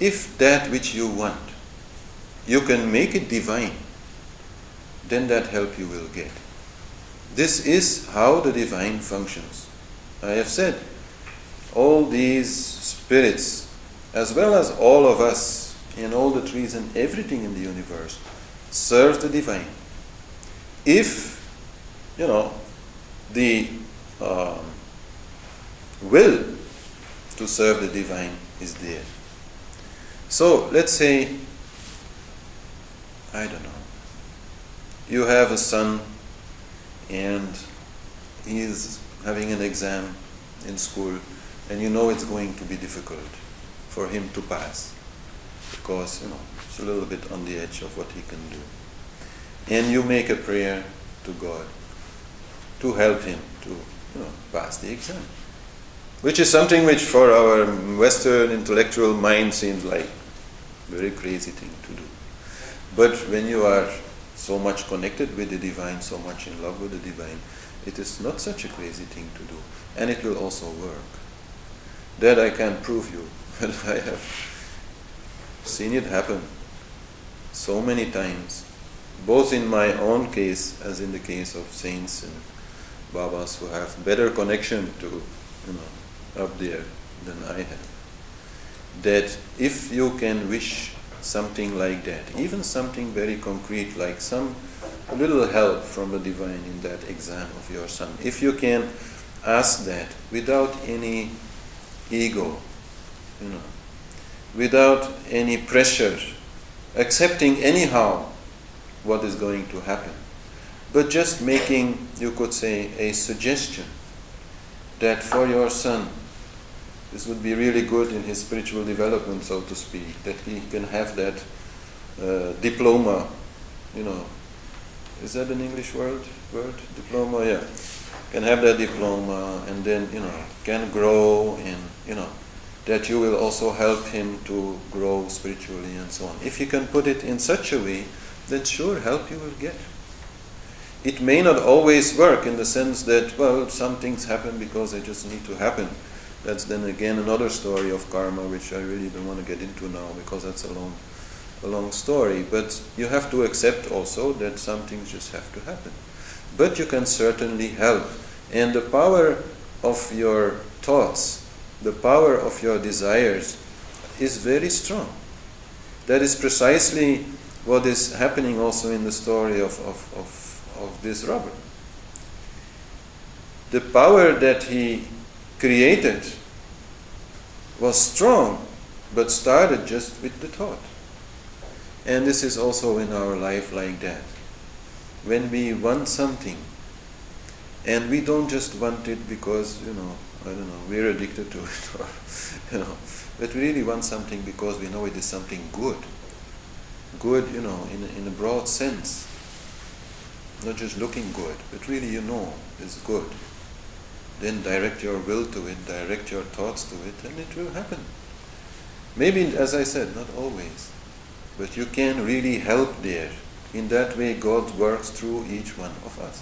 if that which you want, you can make it divine, then that help you will get. This is how the divine functions. I have said, all these spirits, as well as all of us, and all the trees and everything in the universe, serves the divine. If, the will to serve the divine is there. So, let's say, I don't know, you have a son and he is having an exam in school and you know it's going to be difficult for him to pass because, it's a little bit on the edge of what he can do. And you make a prayer to God to help him to, pass the exam. Which is something which for our Western intellectual mind seems like a very crazy thing to do. But when you are so much connected with the divine, so much in love with the divine, it is not such a crazy thing to do. And it will also work. That I can prove you. But I have seen it happen so many times, both in my own case as in the case of saints and Babas who have better connection to, up there than I have. That if you can wish something like that, even something very concrete like some little help from the divine in that exam of your son, if you can ask that without any ego, without any pressure, accepting anyhow what is going to happen, but just making, you could say, a suggestion that for your son, this would be really good in his spiritual development, so to speak, that he can have that diploma, is that an English word? Diploma, yeah. Can have that diploma and then, can grow and, that you will also help him to grow spiritually and so on. If you can put it in such a way, then sure, help you will get. It may not always work in the sense that, some things happen because they just need to happen. That's then again another story of karma, which I really don't want to get into now because that's a long story. But you have to accept also that some things just have to happen. But you can certainly help. And the power of your thoughts, the power of your desires is very strong. That is precisely what is happening also in the story of this robber. The power that he created was strong, but started just with the thought. And this is also in our life like that. When we want something, and we don't just want it because, we're addicted to it, or, but we really want something because we know it is something good. Good, in a broad sense. Not just looking good, but really is good. Then direct your will to it, direct your thoughts to it, and it will happen. Maybe, as I said, not always, but you can really help there. In that way, God works through each one of us.